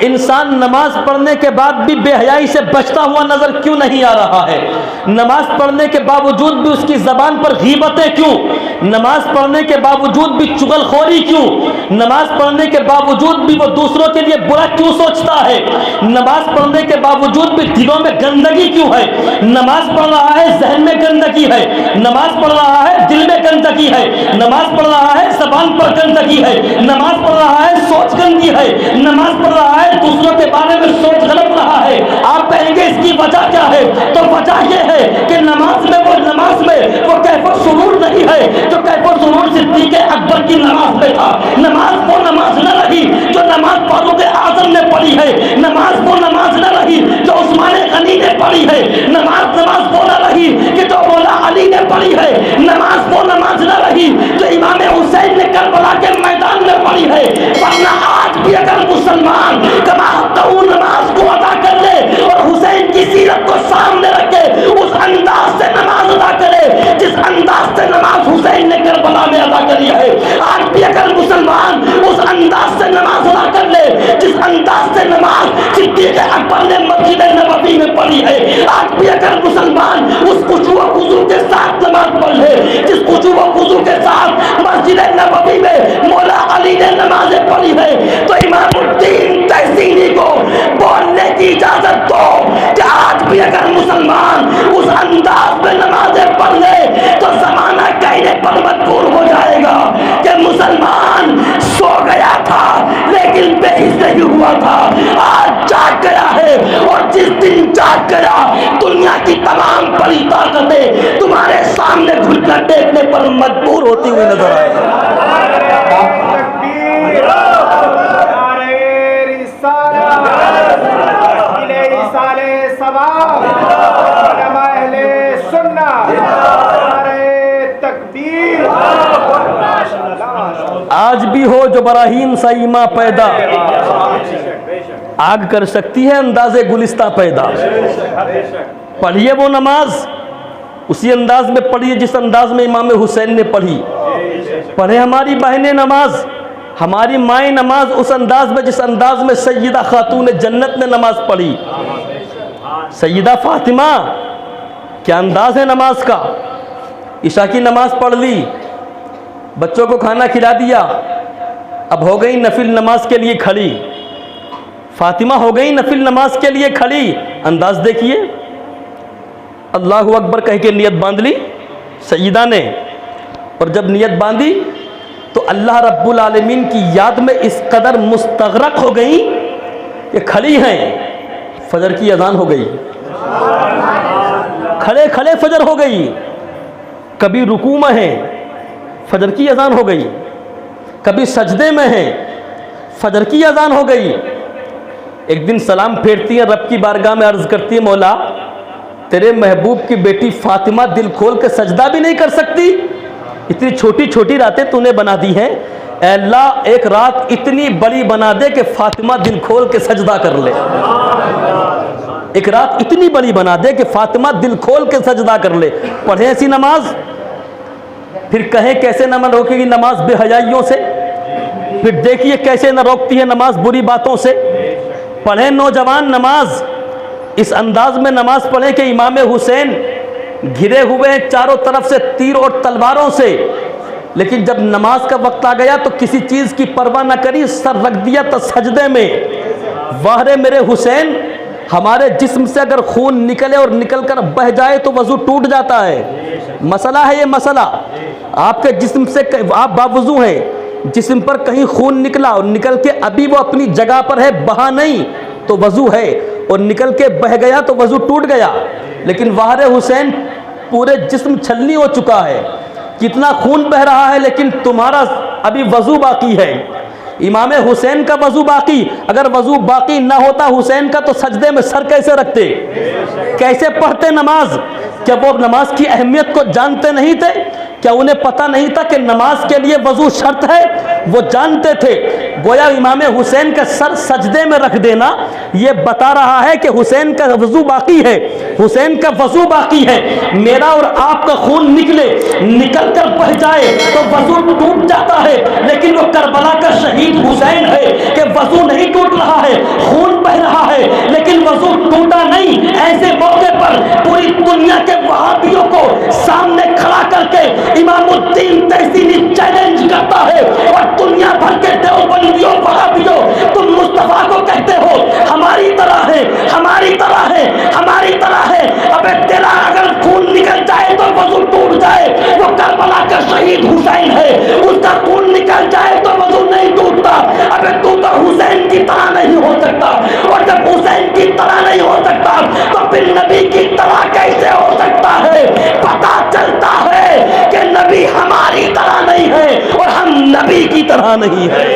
इंसान नमाज पढ़ने के बाद भी बेहयाई से बचता हुआ नजर क्यों नहीं आ रहा है? नमाज पढ़ने के बावजूद भी उसकी जबान पर गीबतें क्यों? नमाज पढ़ने के बावजूद भी चुगलखोरी क्यों? नमाज पढ़ने के बावजूद भी वो दूसरों के लिए बुरा क्यों सोचता है? नमाज पढ़ने के बावजूद भी दिलों में गंदगी क्यों है? नमाज पढ़ रहा है, जहन में गंदगी है। नमाज पढ़ रहा है, दिल में गंदगी है। नमाज पढ़ रहा है, जबान पर गंदगी है। नमाज पढ़ रहा है, सोच गंदी है। नमाज पढ़ रहा है, दूसरों के बारे में सोच गलत रहा है। आप कहेंगे इसकी वजह क्या है? तो वजह यह है कि नमाज में वो कैफो सुरूर नहीं है जो कैफो सुरूर सिद्दीक़ अकबर की नमाज में था। नमाज वो नमाज न रही जो नमाज फारूक आजम ने पढ़ी है। नमाज वो नमाज न रही जो उस्मान गनी ने पढ़ी है। नमाज वो न रही कि जो मौला अली ने पढ़ी है। नमाज वो नमाज न रही जो इमाम हुसैन ने करबला के मैदान में पढ़ी है। वरना आज भी अगर मुसलमान कमाहू नमाज को अदा कर ले और हुसैन की सीरत को सामने रखे, उस अंदाज से नमाज अदा करे जिस अंदाज से नमाज हुसैन ने करबला में अदा करी है। आज भी अगर मुसलमान उस अंदाज से नमाज अदा कर ले जिस अंदाज से नमाज सिद्दीक़ अकबर ने मस्जिद नबवी में पढ़ी है। आज भी अगर मुसलमान उस खुशू व खुजू के साथ नमाज पढ़ ले जिस खुशू व खुजू के साथ मस्जिद नबवी में मौला अली ने नमाजें पढ़ी है, तो इमामुद्दीन तहसीनी को बोलने की इजाजत दो कि आज भी अगर मुसलमान उस अंदाज में नमाजें पढ़ ले तो जमाना कहने पर मजबूर हो जाएगा कि मुसलमान सो गया था लेकिन बेहिस नहीं हुआ था, आज जाग गया है। और जिस दिन जाग गया दुनिया की तमाम बड़ी ताकतें तुम्हारे सामने घुलकर देखने पर मजबूर होती हुई नजर आएगी। आज भी हो जो बराहीम सईमा पैदा, आग कर सकती है अंदाजे गुलिस्ता पैदा। पढ़िए वो नमाज उसी अंदाज में पढ़िए जिस अंदाज में इमाम हुसैन ने पढ़ी। पढ़े हमारी बहनें नमाज, हमारी माएँ नमाज उस अंदाज में जिस अंदाज में सैयदा खातून जन्नत ने नमाज पढ़ी। सैयदा फातिमा, क्या अंदाज है नमाज का। ईशा की नमाज पढ़ ली, बच्चों को खाना खिला दिया, अब हो गई नफिल नमाज के लिए खड़ी। फातिमा हो गई नफिल नमाज के लिए खड़ी। अंदाज देखिए, अल्लाहु अकबर कह के नियत बांध ली सईदा ने, और जब नियत बांधी तो अल्लाह रब्बुल आलमीन की याद में इस कदर मुस्तगरक हो गई कि खड़ी हैं, फजर की अजान हो गई, खड़े खड़े फजर हो गई। कभी रुकू में है, फजर की अजान हो गई। कभी सजदे में है, फजर की अजान हो गई। एक दिन सलाम फेरती है, रब की बारगाह में अर्ज करती है, मौला तेरे महबूब की बेटी फातिमा दिल खोल के सजदा भी नहीं कर सकती, इतनी छोटी छोटी रातें तूने बना दी हैं। अल्लाह एक रात इतनी बड़ी बना दे कि फातिमा दिल खोल के सजदा कर ले। एक रात इतनी बड़ी बना दे कि फातिमा दिल खोल के सजदा कर ले। पढ़े ऐसी नमाज, फिर कहें कैसे न रोकेगी नमाज बेहयाइयों से। फिर देखिए कैसे न रोकती है नमाज बुरी बातों से। पढ़े नौजवान नमाज, इस अंदाज में नमाज पढ़े कि इमाम हुसैन घिरे हुए हैं चारों तरफ से तीर और तलवारों से, लेकिन जब नमाज का वक्त आ गया तो किसी चीज़ की परवाह न करी, सर रख दिया तो सजदे में। वाहरे मेरे हुसैन, हमारे जिस्म से अगर खून निकले और निकल कर बह जाए तो वजू टूट जाता है। मसला है ये मसला। आपके जिस्म से आप बावजू हैं, जिस्म पर कहीं खून निकला और निकल के अभी वो अपनी जगह पर है, बहा नहीं तो वजू है, और निकल के बह गया तो वजू टूट गया। लेकिन वाहरे हुसैन पूरे जिस्म छलनी हो चुका है, कितना खून बह रहा है, लेकिन तुम्हारा अभी वजू बाकी है। इमाम हुसैन का वजू बाकी, अगर वजू बाकी ना होता हुसैन का तो सजदे में सर कैसे रखते, कैसे पढ़ते नमाज। क्या वो नमाज की अहमियत को जानते नहीं थे? क्या उन्हें पता नहीं था कि नमाज के लिए वजू शर्त है? वो जानते थे। गोया इमाम हुसैन का सर सजदे में रख देना ये बता रहा है कि हुसैन का वजू बाकी है, हुसैन का वजू बाकी है। मेरा और आपका खून निकले, निकल कर बह जाए तो वजू टूट जाता है, लेकिन वो करबला का शहीद हुसैन है कि वजू नहीं टूट रहा है, है, लेकिन वजू टूटा नहीं। ऐसे मौके पर पूरी दुनिया के वहाबियों को सामने खड़ा करके इमामुद्दीन तहसीनी चैलेंज करता है, और दुनिया भर के देवबंदियों वहाबियों, तुम मुस्तफा को कहते हो हमारी तरह है, हमारी तरह है, हमारी तरह है। अबे तेरा अगर खून निकल जाए तो वजू टूट जाए, वो करबला का शहीद हुसैन है, उसका खून निकल जाए तो वजू नहीं टूटता। अबे तू तो हुसैन की तरह नहीं हो सकता, और जब हुसैन की तरह नहीं हो सकता तो फिर नबी की तरह कैसे हो सकता है? पता चलता है कि नबी हमारी तरह नहीं है और हम नबी की तरह नहीं है।